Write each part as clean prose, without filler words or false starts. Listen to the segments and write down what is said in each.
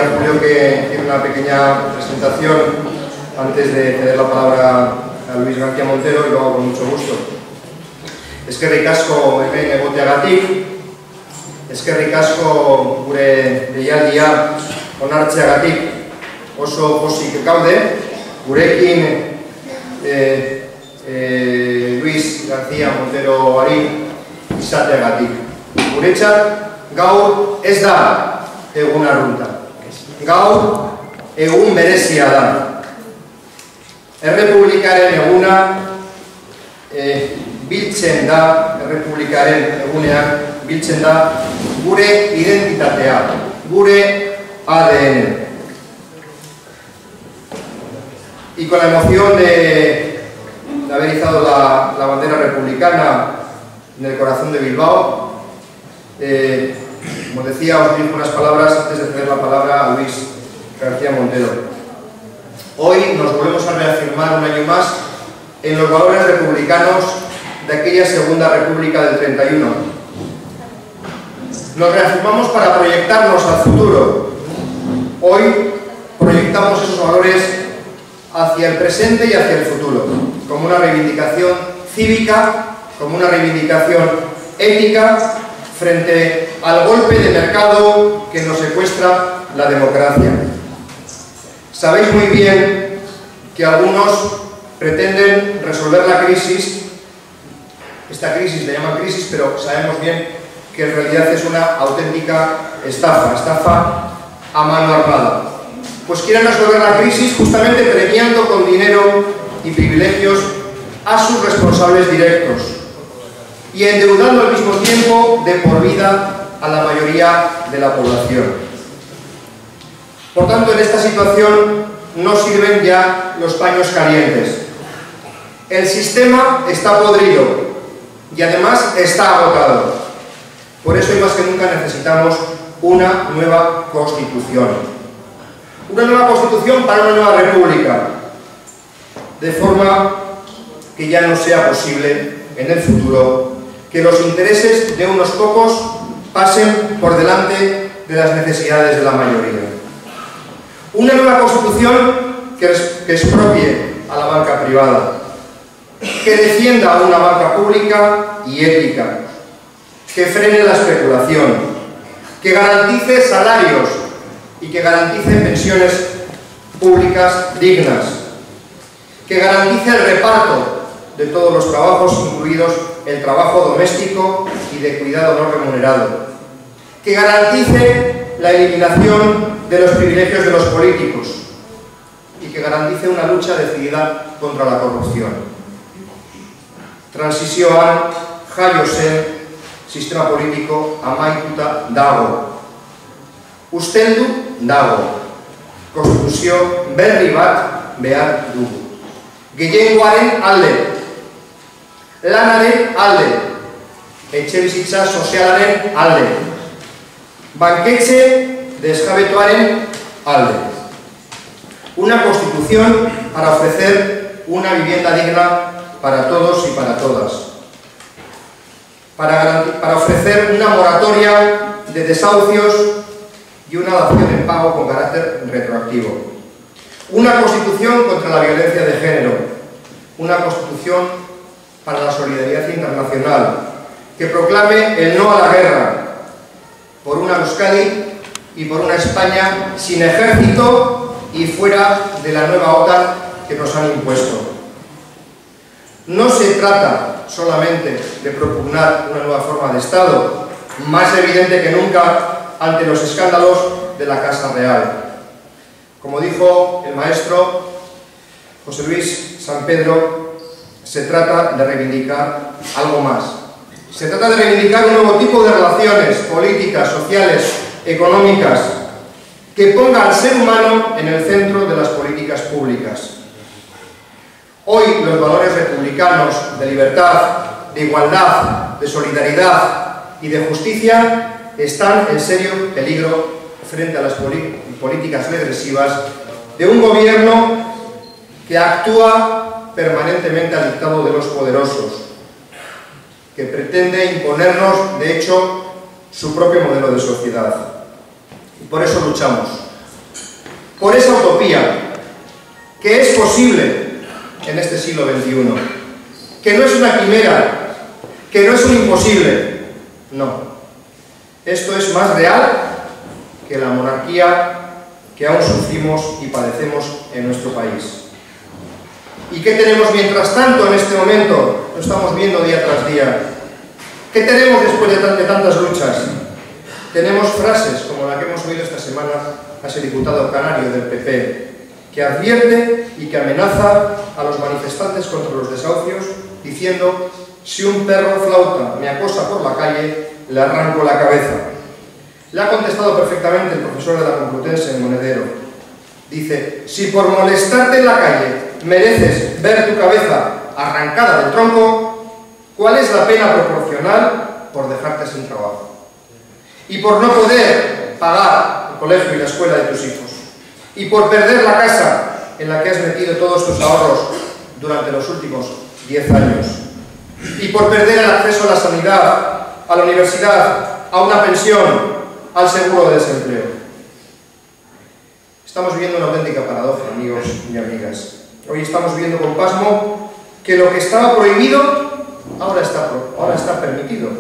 a Julio que tiene una pequeña presentación antes de ceder la palabra a Luis García Montero, y lo hago con mucho gusto. Eskerrik asko hemen egoteagatik, eskerrik asko gure deialdia onartzeagatik, oso pozik gaude, gurekin Luis García Monteroari izateagatik. Guretzat gaur ez da egun arrunta, gaur egun berezia da. Errepublikaren eguna biltzen da, Errepublikaren egunean biltzen da gure identitatea, gure ADN. Y con la emoción de haber izado la bandera republicana en el corazón de Bilbao, como decía, os dirijo unas palabras antes de ceder la palabra a Luis García Montero. Hoy nos volvemos a reafirmar un año más en los valores republicanos de aquella Segunda República del 31. Nos reafirmamos para proyectarnos al futuro. Hoy proyectamos esos valores hacia el presente y hacia el futuro, como una reivindicación cívica, como una reivindicación ética frente al golpe de mercado que nos secuestra la democracia. Sabéis muy bien que algunos pretenden resolver la crisis, esta crisis le llaman crisis, pero sabemos bien que en realidad es una auténtica estafa a mano armada. Pues quieren resolver la crisis justamente premiando con dinero y privilegios a sus responsables directos y endeudando al mismo tiempo de por vida a la mayoría de la población. Por tanto, en esta situación no sirven ya los paños calientes. El sistema está podrido y además está agotado. Por eso, y más que nunca, necesitamos una nueva Constitución. Una nueva Constitución para una nueva República, de forma que ya no sea posible en el futuro que los intereses de unos pocos pasen por delante de las necesidades de la mayoría. Una nueva Constitución que expropie a la banca privada, que defienda a una banca pública y ética, que frene la especulación, que garantice salarios y que garantice pensiones públicas dignas, que garantice el reparto de todos los trabajos, incluidos el trabajo doméstico y de cuidado no remunerado, que garantice la eliminación de los privilegios de los políticos y que garantice una lucha decidida contra la corrupción. Trantsizioan jaio zen sistema politiko amaituta dago. Usteldu dago. Konstituzio berri bat behar dugu. Gehiengoaren alde, lanaren alde, etxebizitza sozialaren alde, banketxe desjabetoaren alde. Una Constitución para ofrecer una vivienda digna para todos y para todas. Para ofrecer una moratoria de desahucios y una dación en pago con carácter retroactivo. Una Constitución contra la violencia de género. Una Constitución para la solidaridad internacional, que proclame el no a la guerra, por una Euskadi y por una España sin ejército y fuera de la nueva OTAN que nos han impuesto. No se trata solamente de propugnar una nueva forma de Estado, más evidente que nunca ante los escándalos de la Casa Real. Como dijo el maestro José Luis San Pedro, se trata de reivindicar algo más. Se trata de reivindicar un nuevo tipo de relaciones políticas, sociales, económicas, que ponga al ser humano en el centro de las políticas públicas. Hoy los valores republicanos de libertad, de igualdad, de solidaridad y de justicia están en serio peligro frente a las políticas regresivas de un gobierno que actúa permanentemente al dictado de los poderosos, que pretende imponernos, de hecho, su propio modelo de sociedad. Y por eso luchamos. por esa utopía, que es posible en este siglo XXI, que no es una quimera, que no es un imposible, no. Esto es más real que la monarquía que aún sufrimos y padecemos en nuestro país. ¿Y qué tenemos mientras tanto en este momento? Lo estamos viendo día tras día. ¿Qué tenemos después de tantas luchas? Tenemos frases como la que hemos oído esta semana a ese diputado canario del PP, que advierte y que amenaza a los manifestantes contra los desahucios, diciendo: si un perro flauta me acosa por la calle, le arranco la cabeza. Le ha contestado perfectamente el profesor de la Complutense en Monedero. Dice: si por molestarte en la calle mereces ver tu cabeza arrancada del tronco, ¿cuál es la pena proporcional por dejarte sin trabajo? Y por no poder pagar el colegio y la escuela de tus hijos, y por perder la casa en la que has metido todos tus ahorros durante los últimos 10 años, y por perder el acceso a la sanidad, a la universidad, a una pensión, al seguro de desempleo. Estamos viviendo una auténtica paradoja, amigos y amigas. Hoy estamos viendo con pasmo que lo que estaba prohibido ahora está permitido.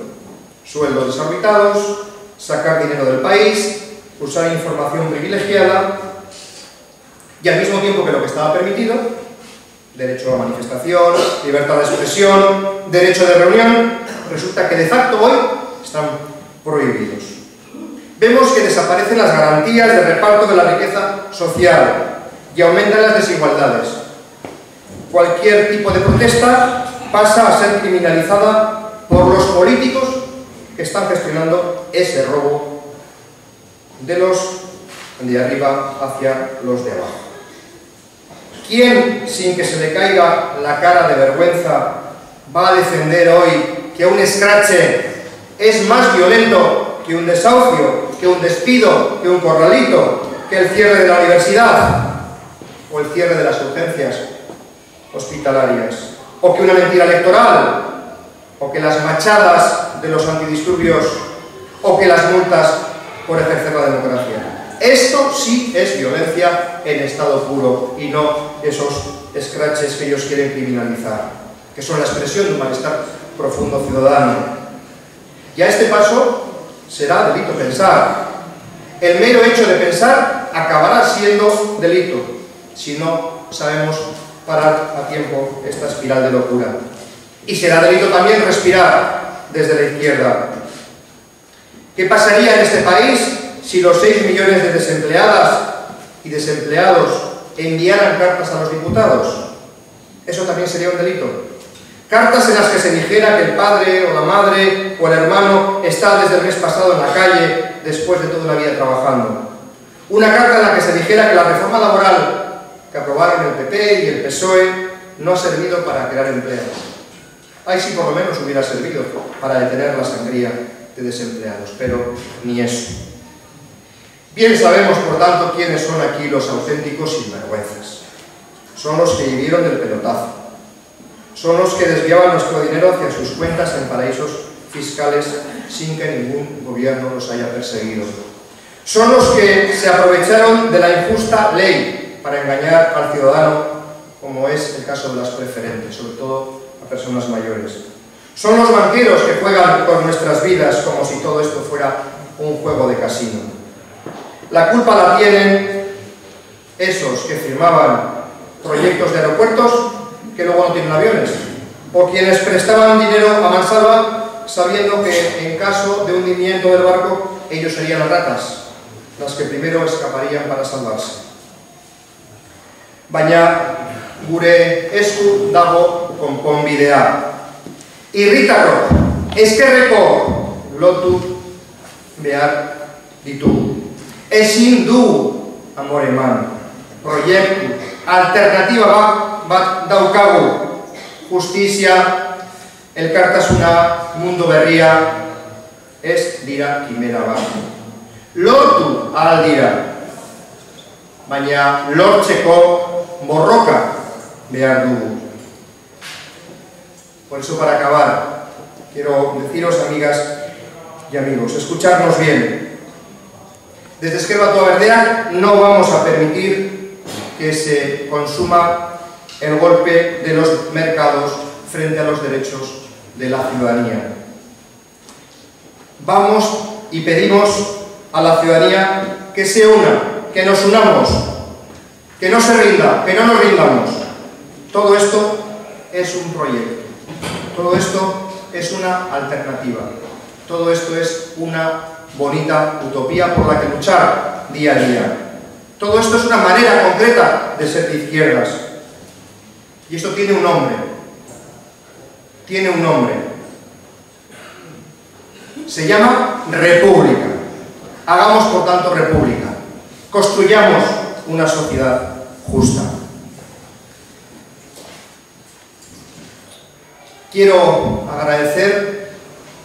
Sueldos desorbitados, sacar dinero del país, usar información privilegiada, y al mismo tiempo que lo que estaba permitido, derecho a manifestación, libertad de expresión, derecho de reunión, resulta que de facto hoy están prohibidos. Vemos que desaparecen las garantías de reparto de la riqueza social y aumentan las desigualdades. Cualquier tipo de protesta pasa a ser criminalizada por los políticos que están gestionando ese robo de los de arriba hacia los de abajo. ¿Quién, sin que se le caiga la cara de vergüenza, va a defender hoy que un escrache es más violento que un desahucio, que un despido, que un corralito, que el cierre de la universidad o el cierre de las urgencias hospitalarias, o que una mentira electoral, o que las machadas de los antidisturbios, o que las multas por ejercer la democracia? Esto sí es violencia en estado puro y no esos escraches que ellos quieren criminalizar, que son la expresión de un malestar profundo ciudadano. Y a este paso será delito pensar. El mero hecho de pensar acabará siendo delito si no sabemos parar a tiempo esta espiral de locura. Y será delito también respirar desde la izquierda. ¿Qué pasaría en este país si los 6 millones de desempleadas y desempleados enviaran cartas a los diputados? Eso también sería un delito. Cartas en las que se dijera que el padre o la madre o el hermano está desde el mes pasado en la calle después de toda una vida trabajando. Una carta en la que se dijera que la reforma laboral que aprobaron el PP y el PSOE no ha servido para crear empleo. Ahí sí por lo menos hubiera servido para detener la sangría de desempleados, pero ni eso. Bien sabemos, por tanto, quiénes son aquí los auténticos sinvergüenzas. Son los que vivieron del pelotazo. Son los que desviaban nuestro dinero hacia sus cuentas en paraísos fiscales sin que ningún gobierno los haya perseguido. Son los que se aprovecharon de la injusta ley para engañar al ciudadano, como es el caso de las preferentes, sobre todo a personas mayores. Son los banqueros que juegan con nuestras vidas como si todo esto fuera un juego de casino. La culpa la tienen esos que firmaban proyectos de aeropuertos que luego no tienen aviones, o quienes prestaban dinero a mansalva sabiendo que en caso de hundimiento del barco ellos serían las ratas las que primero escaparían para salvarse. Baina gure esku dago konponbidea. Irritarrok eskerreko lotu behar ditugu. Ezin du amore eman. Proiektu alternatiba bat daukagu. Justizia, elkartasuna, mundu berria, ez dira kimera bat. Lortu ahal dira, baina lortzeko borroka behar dugu. Por eso, para acabar, quiero deciros, amigas y amigos, escucharnos bien. Desde Esquerra Batuaberdea no vamos a permitir que se consuma el golpe de los mercados frente a los derechos de la ciudadanía. Vamos y pedimos a la ciudadanía que se una, que nos unamos, que no se rinda, que no nos rindamos. Todo esto es un proyecto, todo esto es una alternativa, todo esto es una bonita utopía por la que luchar día a día. Todo esto es una manera concreta de ser de izquierdas. Y esto tiene un nombre. Tiene un nombre. Se llama República. Hagamos, por tanto, República. Construyamos una sociedad justa. Quiero agradecer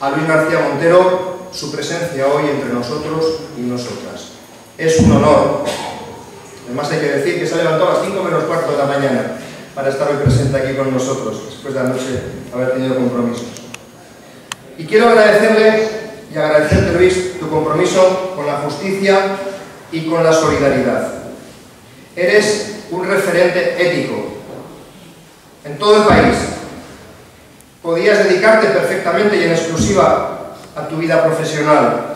a Luis García Montero su presencia hoy entre nosotros y nosotras. Es un honor. Además hay que decir que se ha levantado a las 5 menos cuarto de la mañana para estar hoy presente aquí con nosotros, después de anoche haber tenido compromisos. Y quiero agradecerle y agradecerte, Luis, tu compromiso con la justicia y con la solidaridad. Eres un referente ético en todo el país. Podías dedicarte perfectamente y en exclusiva a tu vida profesional.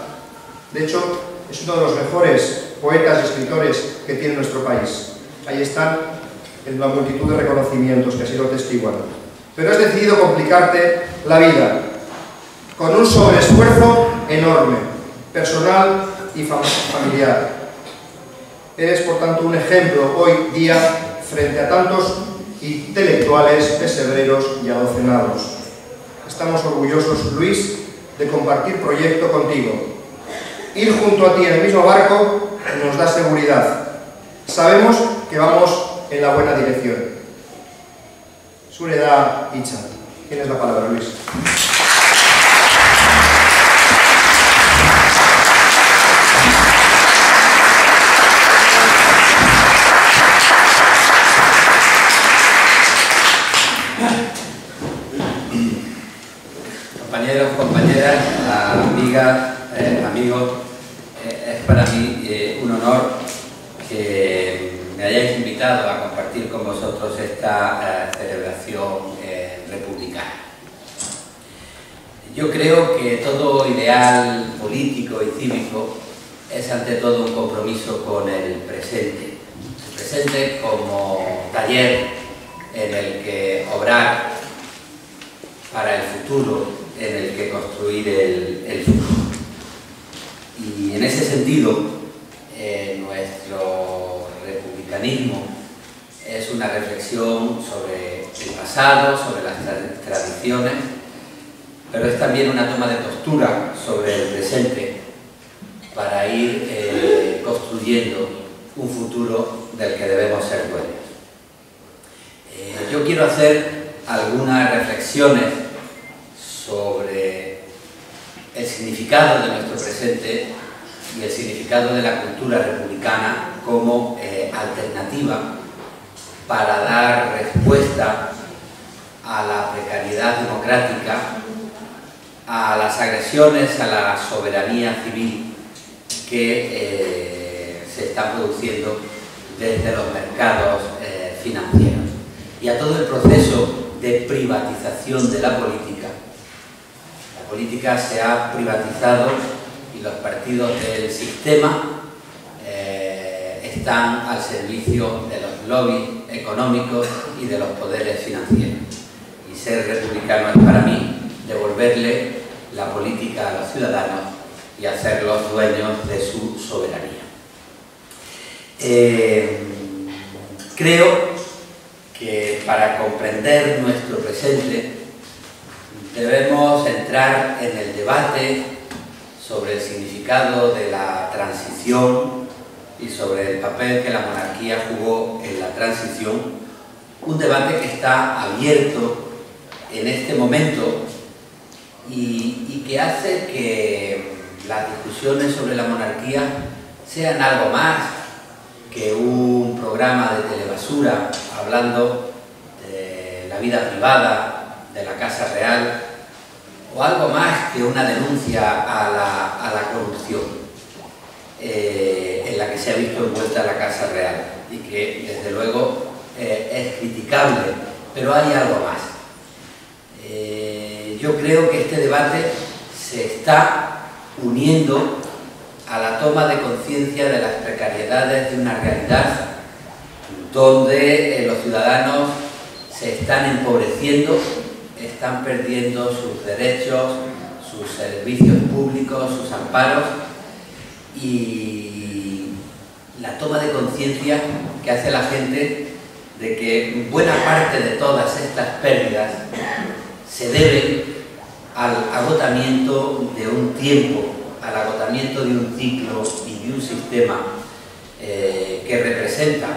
De hecho, es uno de los mejores poetas y escritores que tiene nuestro país. Ahí están en la multitud de reconocimientos que así lo testiguan. Pero has decidido complicarte la vida con un sobreesfuerzo enorme, personal y familiar. Eres, por tanto, un ejemplo hoy día frente a tantos intelectuales pesebreros y adocenados. Estamos orgullosos, Luis, de compartir proyecto contigo. Ir junto a ti en el mismo barco nos da seguridad. Sabemos que vamos en la buena dirección. Sureda Icha. Tienes la palabra, Luis. Compañeros, compañeras, amigas, amigos, es para mí un honor que me hayáis invitado a compartir con vosotros esta celebración republicana. Yo creo que todo ideal político y cívico es ante todo un compromiso con el presente. El presente como taller en el que obrar para el futuro, en el que construir el futuro. Y en ese sentido, nuestro republicanismo es una reflexión sobre el pasado, sobre las tradiciones, pero es también una toma de postura sobre el presente para ir construyendo un futuro del que debemos ser dueños. Yo quiero hacer algunas reflexiones sobre el significado de nuestro presente y el significado de la cultura republicana como alternativa para dar respuesta a la precariedad democrática, a las agresiones a la soberanía civil que se están produciendo desde los mercados financieros y a todo el proceso de privatización de la política. La política se ha privatizado y los partidos del sistema están al servicio de los lobbies económicos y de los poderes financieros. Y ser republicano es para mí devolverle la política a los ciudadanos y hacerlos dueños de su soberanía. Creo que para comprender nuestro presente debemos entrar en el debate sobre el significado de la transición y sobre el papel que la monarquía jugó en la transición, un debate que está abierto en este momento y que hace que las discusiones sobre la monarquía sean algo más que un programa de telebasura hablando de la vida privada de la Casa Real o algo más que una denuncia a la corrupción. en la que se ha visto envuelta la Casa Real y que desde luego es criticable, pero hay algo más. Yo creo que este debate se está uniendo a la toma de conciencia de las precariedades de una realidad donde los ciudadanos se están empobreciendo, están perdiendo sus derechos, sus servicios públicos, sus amparos, y la toma de conciencia que hace la gente de que buena parte de todas estas pérdidas se deben al agotamiento de un tiempo, al agotamiento de un ciclo y de un sistema que representa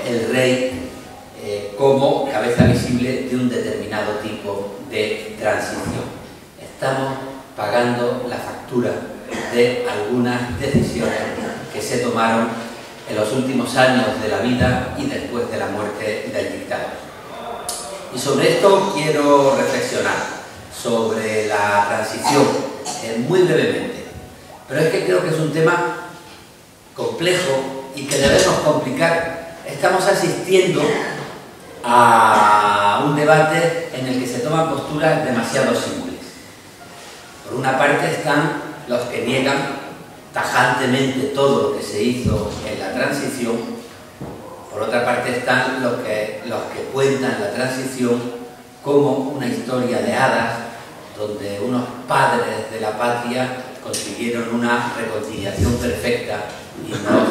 el rey como cabeza visible de un determinado tipo de transición. Estamos pagando la factura de algunas decisiones que se tomaron en los últimos años de la vida y después de la muerte del dictador. Y sobre esto quiero reflexionar, sobre la transición, muy brevemente. Pero es que creo que es un tema complejo y que debemos complicar. Estamos asistiendo a un debate en el que se toman posturas demasiado simples. Por una parte están los que niegan tajantemente todo lo que se hizo en la transición. Por otra parte están los que cuentan la transición como una historia de hadas, donde unos padres de la patria consiguieron una reconciliación perfecta y nos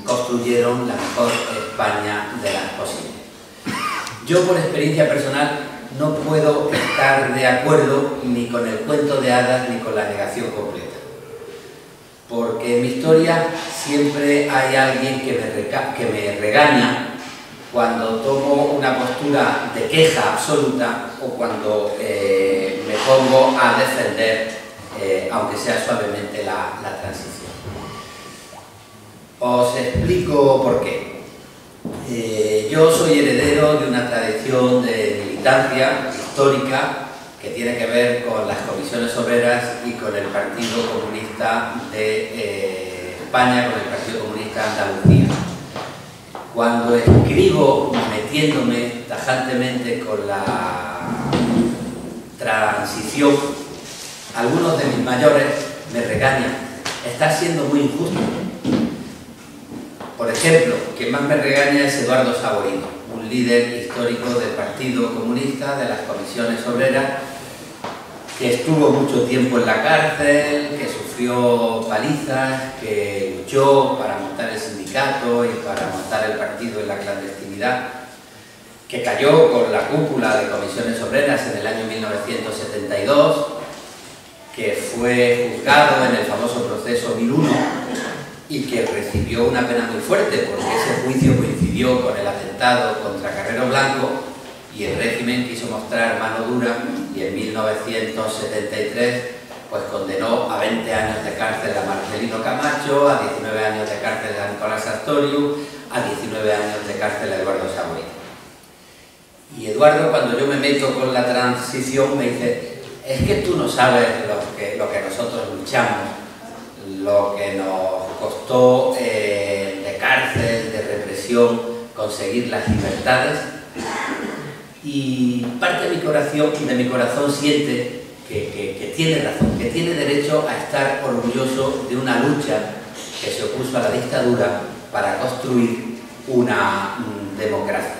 construyeron la mejor España de las posibles. Yo, por experiencia personal, no puedo estar de acuerdo ni con el cuento de hadas ni con la negación completa, porque en mi historia siempre hay alguien que me regaña cuando tomo una postura de queja absoluta o cuando me pongo a defender, aunque sea suavemente, la transición. Os explico por qué. Yo soy heredero de una tradición de militancia histórica que tiene que ver con las comisiones obreras y con el Partido Comunista de España, con el Partido Comunista de Andalucía. Cuando escribo metiéndome tajantemente con la transición, algunos de mis mayores me regañan: estás siendo muy injusto. Por ejemplo, quien más me regaña es Eduardo Saborino, un líder histórico del Partido Comunista, de las comisiones obreras, que estuvo mucho tiempo en la cárcel, que sufrió palizas, que luchó para montar el sindicato y para montar el partido en la clandestinidad, que cayó con la cúpula de comisiones obreras en el año 1972, que fue juzgado en el famoso proceso 1001 y que recibió una pena muy fuerte porque ese juicio coincidió con el atentado contra Carrero Blanco y el régimen quiso mostrar mano dura y en 1973 pues condenó a 20 años de cárcel a Marcelino Camacho, a 19 años de cárcel a Nicolás Astoriu, a 19 años de cárcel a Eduardo Saborino. Y Eduardo, cuando yo me meto con la transición, me dice: es que tú no sabes lo que nosotros luchamos, lo que nos costó de cárcel, de represión, conseguir las libertades. Y parte de mi corazón siente que tiene razón, que tiene derecho a estar orgulloso de una lucha que se opuso a la dictadura para construir una democracia.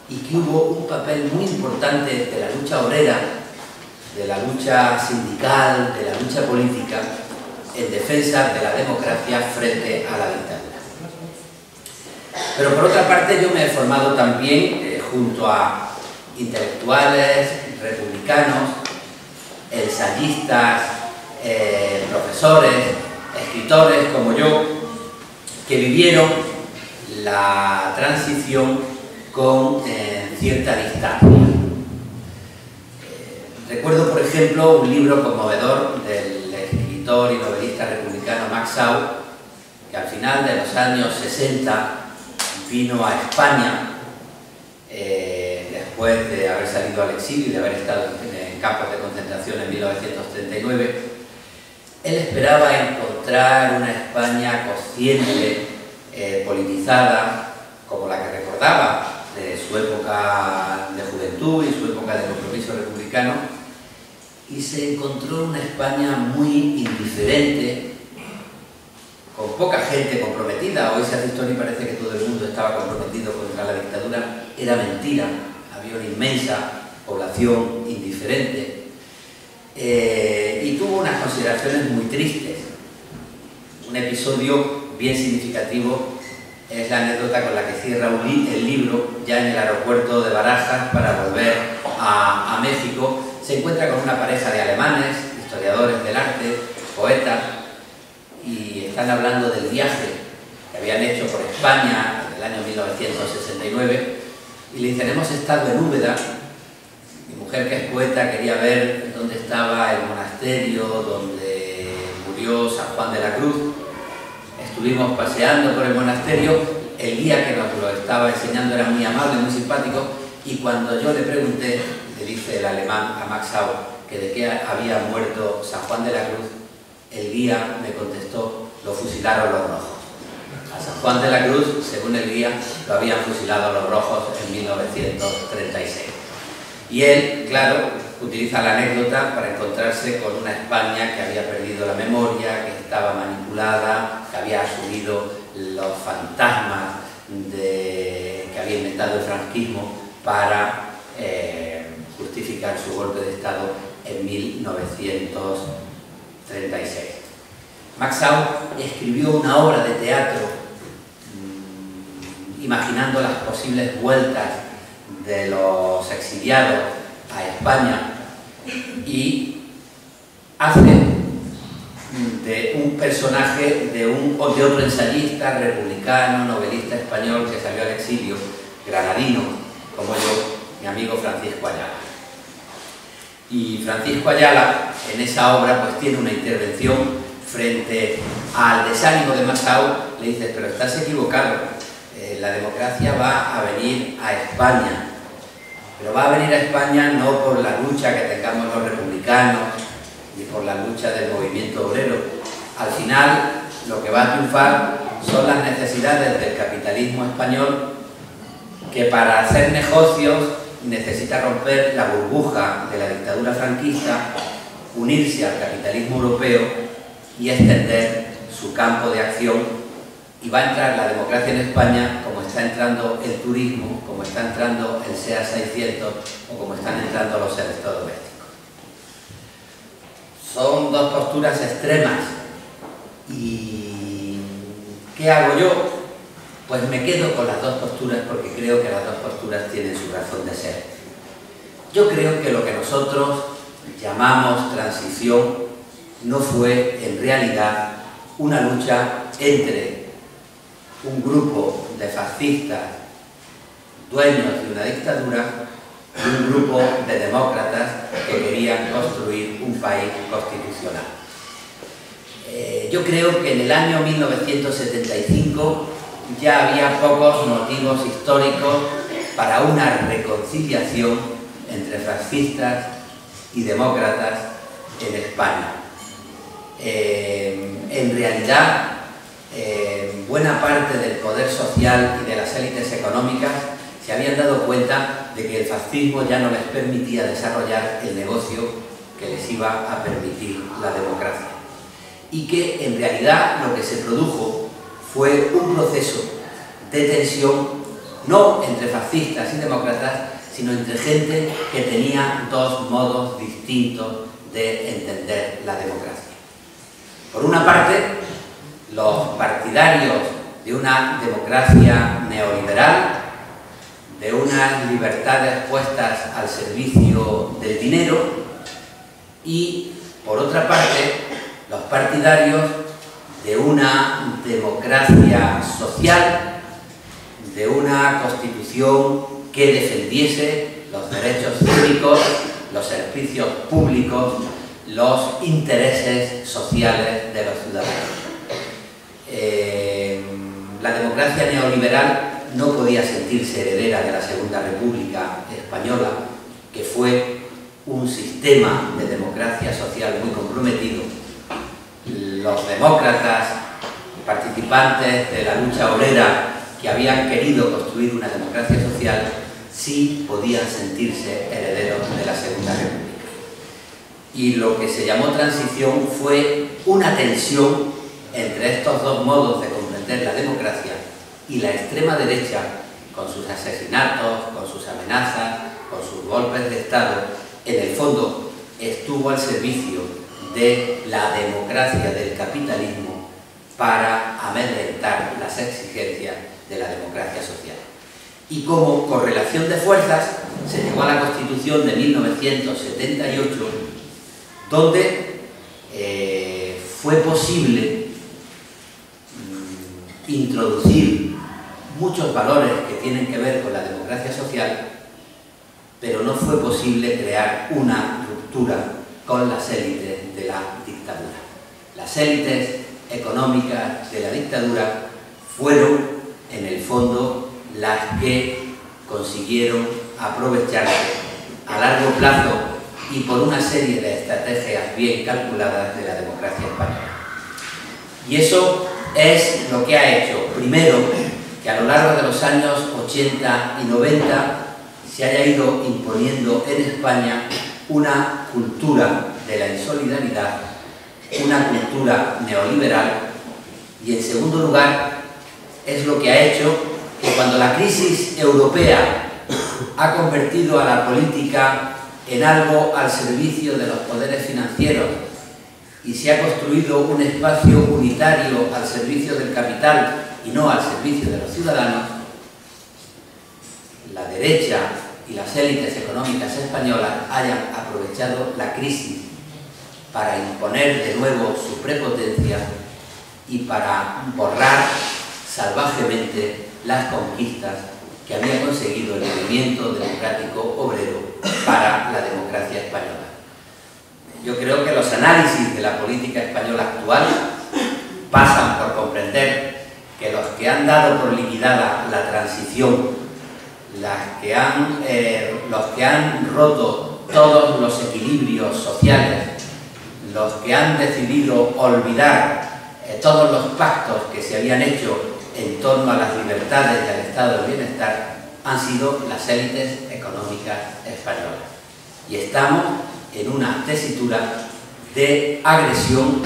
Y que hubo un papel muy importante de la lucha obrera, de la lucha sindical, de la lucha política, en defensa de la democracia frente a la dictadura. Pero por otra parte yo me he formado también junto a intelectuales, republicanos, ensayistas, profesores, escritores como yo, que vivieron la transición con cierta distancia. Recuerdo, por ejemplo, un libro conmovedor del escritor y novelista republicano Max Sau, que al final de los años 60 vino a España después de haber salido al exilio y de haber estado en campos de concentración en 1939, Él esperaba encontrar una España consciente, politizada, como la que recordaba de su época de juventud y su época de compromiso republicano, y se encontró una España muy indiferente, con poca gente comprometida. Hoy se hace historia y parece que todo el mundo estaba comprometido contra la dictadura. Era mentira, había una inmensa población indiferente, y tuvo unas consideraciones muy tristes. Un episodio bien significativo es la anécdota con la que cierra el libro, ya en el aeropuerto de Barajas para volver a México. Se encuentra con una pareja de alemanes, historiadores del arte, poetas, y están hablando del viaje que habían hecho por España en el año 1969, y le dicen: hemos estado en Úbeda. Mi mujer, que es poeta, quería ver dónde estaba el monasterio donde murió San Juan de la Cruz. Estuvimos paseando por el monasterio, el guía que nos lo estaba enseñando era muy amable, muy simpático, y cuando yo le pregunté, le dice el alemán a Max Sau, que de qué había muerto San Juan de la Cruz, el guía me contestó: lo fusilaron los rojos. A San Juan de la Cruz, según el guía, lo habían fusilado los rojos en 1936. Y él, claro, utiliza la anécdota para encontrarse con una España que había perdido la memoria, que estaba manipulada, que había asumido los fantasmas que había inventado el franquismo para justificar su golpe de Estado en 1936. Max Sau escribió una obra de teatro imaginando las posibles vueltas de los exiliados a España, y hace de un personaje de otro ensayista republicano, novelista español que salió al exilio, granadino, como yo, mi amigo Francisco Ayala. Y Francisco Ayala, en esa obra, pues tiene una intervención frente al desánimo de Max Sau. Le dice: pero estás equivocado, la democracia va a venir a España, pero va a venir a España no por la lucha que tengamos los republicanos, ni por la lucha del movimiento obrero. Al final, lo que va a triunfar son las necesidades del capitalismo español, que para hacer negocios necesita romper la burbuja de la dictadura franquista, unirse al capitalismo europeo y extender su campo de acción. Y va a entrar la democracia en España como está entrando el turismo, como está entrando el SEA 600 o como están entrando los electrodomésticos. Son dos posturas extremas. ¿Y qué hago yo? Pues me quedo con las dos posturas, porque creo que las dos posturas tienen su razón de ser. Yo creo que lo que nosotros llamamos transición no fue en realidad una lucha entre un grupo de fascistas dueños de una dictadura y un grupo de demócratas que querían construir un país constitucional. Yo creo que en el año 1975 ya había pocos motivos históricos para una reconciliación entre fascistas y demócratas en España. En realidad, buena parte del poder social y de las élites económicas se habían dado cuenta de que el fascismo ya no les permitía desarrollar el negocio que les iba a permitir la democracia. Y que en realidad lo que se produjo fue un proceso de tensión, no entre fascistas y demócratas, sino entre gente que tenía dos modos distintos de entender la democracia. Por una parte, los partidarios de una democracia neoliberal, de unas libertades puestas al servicio del dinero, y por otra parte, los partidarios de una democracia social, de una constitución que defendiese los derechos cívicos, los servicios públicos, los intereses sociales de los ciudadanos. La democracia neoliberal no podía sentirse heredera de la Segunda República Española, que fue un sistema de democracia social muy comprometido, los demócratas, participantes de la lucha obrera que habían querido construir una democracia social, sí podían sentirse herederos de la Segunda República. Y lo que se llamó transición fue una tensión entre estos dos modos de comprender la democracia y la extrema derecha, con sus asesinatos, con sus amenazas, con sus golpes de Estado, en el fondo estuvo al servicio de la democracia del capitalismo para amedrentar las exigencias de la democracia social. Y como correlación de fuerzas se llegó a la Constitución de 1978, donde fue posible introducir muchos valores que tienen que ver con la democracia social, pero no fue posible crear una ruptura con las élites de la dictadura. Las élites económicas de la dictadura fueron, en el fondo, las que consiguieron aprovecharse a largo plazo y por una serie de estrategias bien calculadas de la democracia española. Y eso es lo que ha hecho, primero, que a lo largo de los años 80 y 90 se haya ido imponiendo en España una cultura de la insolidaridad, una cultura neoliberal, y en segundo lugar es lo que ha hecho que cuando la crisis europea ha convertido a la política en algo al servicio de los poderes financieros y se ha construido un espacio unitario al servicio del capital y no al servicio de los ciudadanos, la derecha y las élites económicas españolas hayan aprovechado la crisis para imponer de nuevo su prepotencia y para borrar salvajemente las conquistas que había conseguido el movimiento democrático obrero para la democracia española. Yo creo que los análisis de la política española actual pasan por comprender que los que han dado por liquidada la transición, los que han roto todos los equilibrios sociales, los que han decidido olvidar todos los pactos que se habían hecho en torno a las libertades y al estado del bienestar, han sido las élites económicas españolas. Y estamos en una tesitura de agresión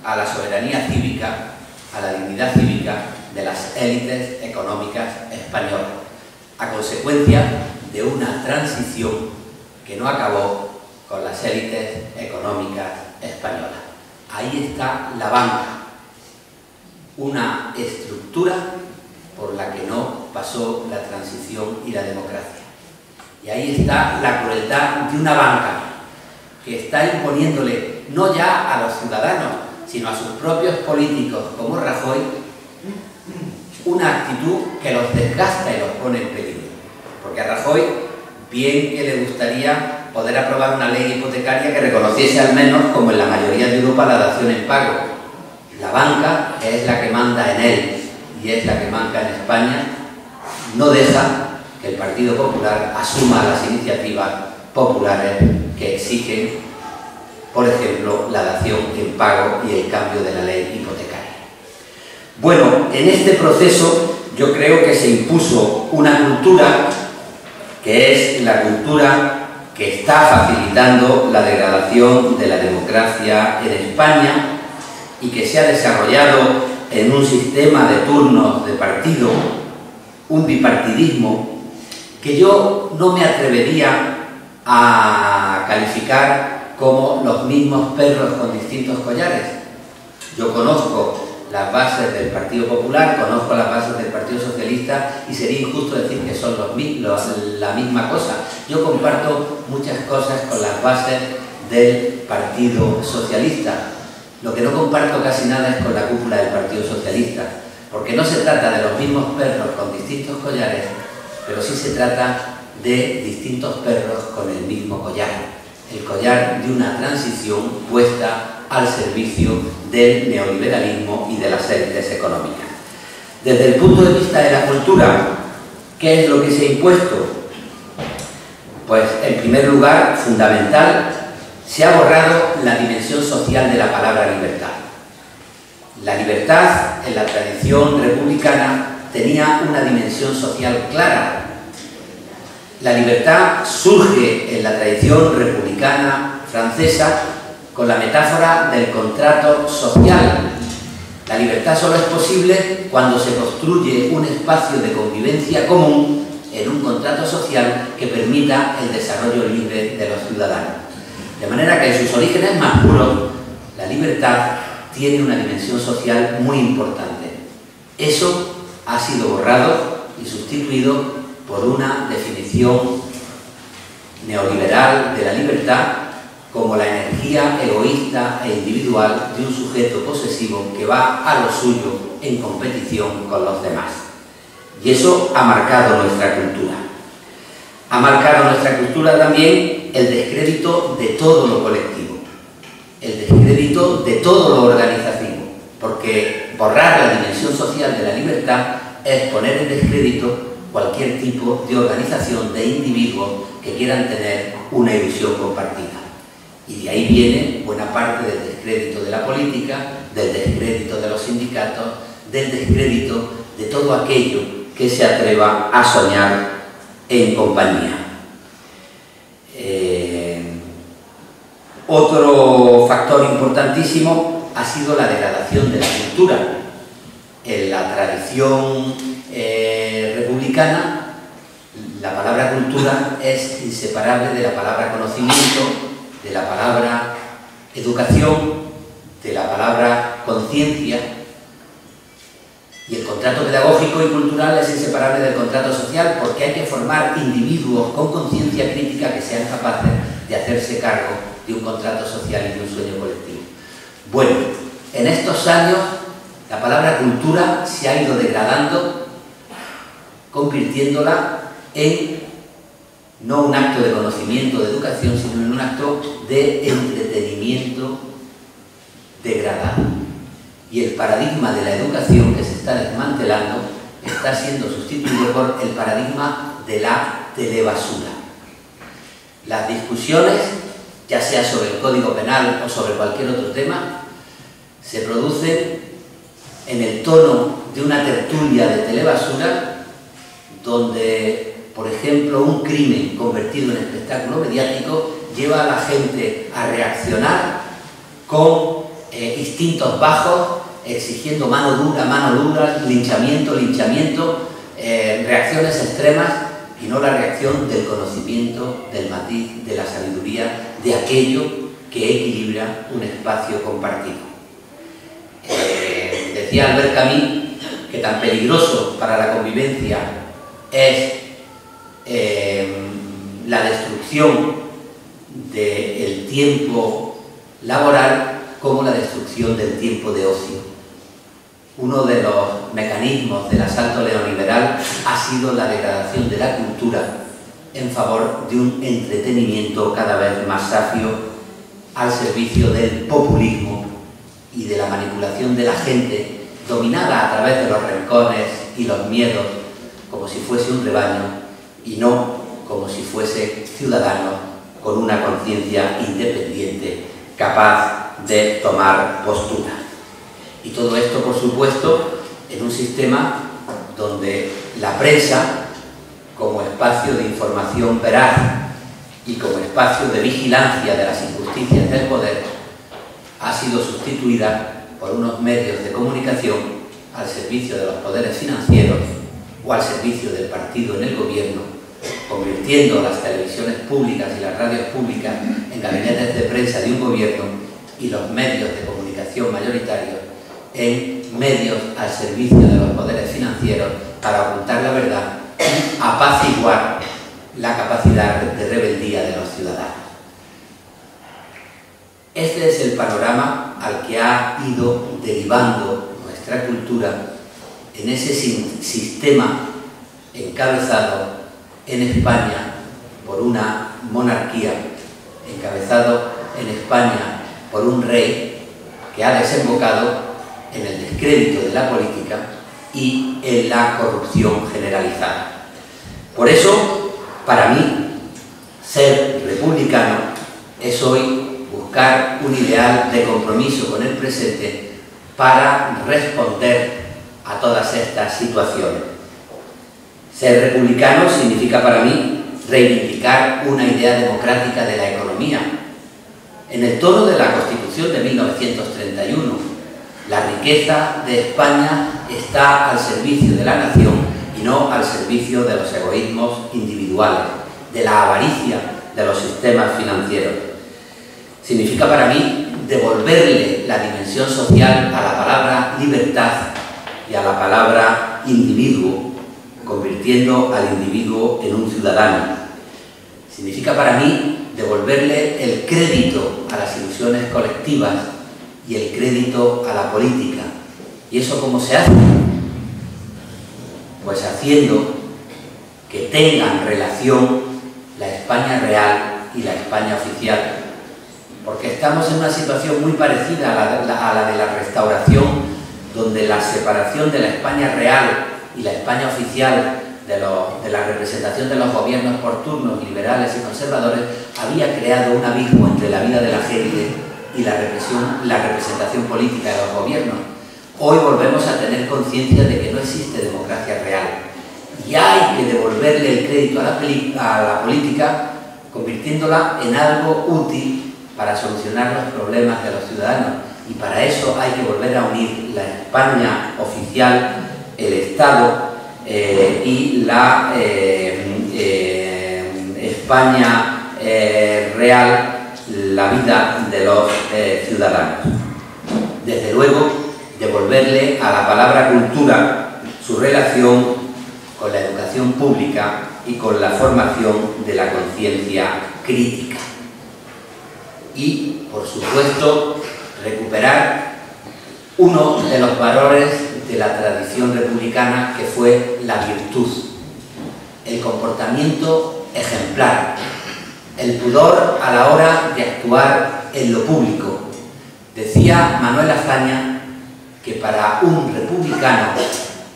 a la soberanía cívica, a la dignidad cívica de las élites económicas españolas, a consecuencia de una transición que no acabó con las élites económicas españolas. Ahí está la banca, una estructura por la que no pasó la transición y la democracia. Y ahí está la crueldad de una banca que está imponiéndole no ya a los ciudadanos, sino a sus propios políticos como Rajoy, una actitud que los desgasta y los pone en peligro. Porque a Rajoy bien que le gustaría poder aprobar una ley hipotecaria que reconociese al menos, como en la mayoría de Europa, la dación en pago. La banca, que es la que manda en él y es la que manda en España, no deja que el Partido Popular asuma las iniciativas populares que exigen, por ejemplo, la dación en pago y el cambio de la ley hipotecaria. Bueno, en este proceso yo creo que se impuso una cultura que es la cultura que está facilitando la degradación de la democracia en España y que se ha desarrollado en un sistema de turnos de partido, un bipartidismo, que yo no me atrevería a calificar como los mismos perros con distintos collares. Yo conozco las bases del Partido Popular, conozco las bases del Partido Socialista y sería injusto decir que son la misma cosa. Yo comparto muchas cosas con las bases del Partido Socialista. Lo que no comparto casi nada es con la cúpula del Partido Socialista, porque no se trata de los mismos perros con distintos collares, pero sí se trata de distintos perros con el mismo collar, el collar de una transición puesta al servicio del neoliberalismo y de las élites económicas. Desde el punto de vista de la cultura, ¿qué es lo que se ha impuesto? Pues, en primer lugar, fundamental, se ha borrado la dimensión social de la palabra libertad. La libertad en la tradición republicana tenía una dimensión social clara. La libertad surge en la tradición republicana francesa con la metáfora del contrato social. La libertad solo es posible cuando se construye un espacio de convivencia común en un contrato social que permita el desarrollo libre de los ciudadanos. De manera que en sus orígenes más puros, la libertad tiene una dimensión social muy importante. Eso ha sido borrado y sustituido por una definición neoliberal de la libertad como la energía egoísta e individual de un sujeto posesivo que va a lo suyo en competición con los demás. Y eso ha marcado nuestra cultura. Ha marcado nuestra cultura también el descrédito de todo lo colectivo, el descrédito de todo lo organizativo, porque borrar la dimensión social de la libertad es poner en descrédito cualquier tipo de organización de individuos que quieran tener una ilusión compartida. Y de ahí viene buena parte del descrédito de la política, del descrédito de los sindicatos, del descrédito de todo aquello que se atreva a soñar en compañía. Otro factor importantísimo ha sido la degradación de la cultura. En la tradición republicana, la palabra cultura es inseparable de la palabra conocimiento, de la palabra educación, de la palabra conciencia, y el contrato pedagógico y cultural es inseparable del contrato social, porque hay que formar individuos con conciencia crítica que sean capaces de hacerse cargo de un contrato social y de un sueño colectivo. Bueno, en estos años la palabra cultura se ha ido degradando, convirtiéndola en no un acto de conocimiento, de educación, sino en un acto de entretenimiento degradado. Y el paradigma de la educación que se está desmantelando está siendo sustituido por el paradigma de la telebasura. Las discusiones, ya sea sobre el Código Penal o sobre cualquier otro tema, se producen en el tono de una tertulia de telebasura, donde, por ejemplo, un crimen convertido en espectáculo mediático lleva a la gente a reaccionar con instintos bajos, exigiendo mano dura, linchamiento, reacciones extremas, y no la reacción del conocimiento, del matiz, de la sabiduría, de aquello que equilibra un espacio compartido. Decía Albert Camus que tan peligroso para la convivencia es la destrucción del tiempo laboral como la destrucción del tiempo de ocio. Uno de los mecanismos del asalto neoliberal ha sido la degradación de la cultura en favor de un entretenimiento cada vez más safio al servicio del populismo y de la manipulación de la gente, dominada a través de los rencores y los miedos, como si fuese un rebaño y no como si fuese ciudadanos con una conciencia independiente, capaz de tomar postura. Y todo esto, por supuesto, en un sistema donde la prensa, como espacio de información veraz y como espacio de vigilancia de las injusticias del poder, ha sido sustituida por unos medios de comunicación al servicio de los poderes financieros o al servicio del partido en el gobierno, convirtiendo las televisiones públicas y las radios públicas en gabinetes de prensa de un gobierno y los medios de comunicación mayoritarios en medios al servicio de los poderes financieros para ocultar la verdad y apaciguar la capacidad de rebeldía de los ciudadanos. Este es el panorama al que ha ido derivando nuestra cultura en ese sistema encabezado en España por una monarquía, encabezado en España por un rey que ha desembocado en el descrédito de la política y en la corrupción generalizada. Por eso, para mí, ser republicano es hoy buscar un ideal de compromiso con el presente para responder a todas estas situaciones. Ser republicano significa para mí reivindicar una idea democrática de la economía. En el tono de la Constitución de 1931, la riqueza de España está al servicio de la nación y no al servicio de los egoísmos individuales, de la avaricia de los sistemas financieros. Significa para mí devolverle la dimensión social a la palabra libertad y a la palabra individuo, convirtiendo al individuo en un ciudadano. Significa para mí devolverle el crédito a las ilusiones colectivas y el crédito a la política. ¿Y eso cómo se hace? Pues haciendo que tengan relación la España real y la España oficial. Porque estamos en una situación muy parecida a la de la Restauración, donde la separación de la España real y la España oficial de la representación de los gobiernos por turnos liberales y conservadores había creado un abismo entre la vida de la gente y la representación política de los gobiernos. Hoy volvemos a tener conciencia de que no existe democracia real y hay que devolverle el crédito a la política, convirtiéndola en algo útil para solucionar los problemas de los ciudadanos, y para eso hay que volver a unir la España oficial, el Estado y la España real, la vida de los ciudadanos. Desde luego, devolverle a la palabra cultura su relación con la educación pública y con la formación de la conciencia crítica. Y, por supuesto, recuperar uno de los valores de la tradición republicana, que fue la virtud, el comportamiento ejemplar, el pudor a la hora de actuar en lo público. Decía Manuel Azaña que para un republicano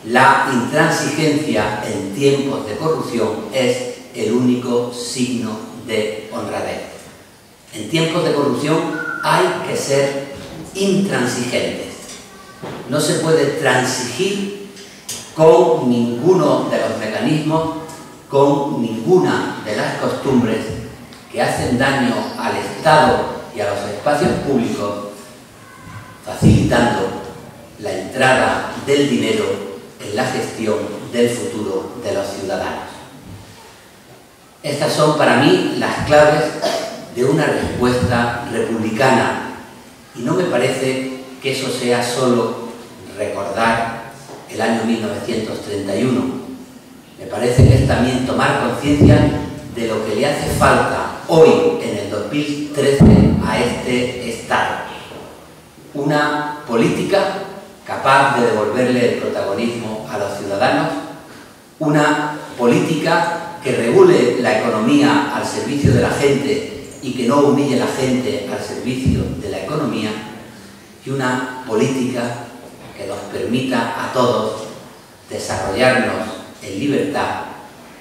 la intransigencia en tiempos de corrupción es el único signo de honradez. En tiempos de corrupción hay que ser intransigentes. No se puede transigir con ninguno de los mecanismos, con ninguna de las costumbres que hacen daño al Estado y a los espacios públicos, facilitando la entrada del dinero en la gestión del futuro de los ciudadanos. Estas son para mí las claves de una respuesta republicana, y no me parece que eso sea solo recordar el año 1931. Me parece que es también tomar conciencia de lo que le hace falta hoy, en el 2013, a este Estado. Una política capaz de devolverle el protagonismo a los ciudadanos, una política que regule la economía al servicio de la gente y que no humille a la gente al servicio de la economía, y una política que nos permita a todos desarrollarnos en libertad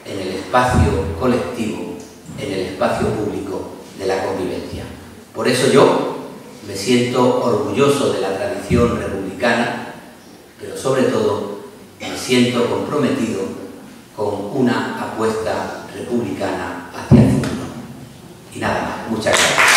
en el espacio colectivo, en el espacio público de la convivencia. Por eso yo me siento orgulloso de la tradición republicana, pero sobre todo me siento comprometido con una apuesta republicana hacia el futuro. Y nada más, muchas gracias.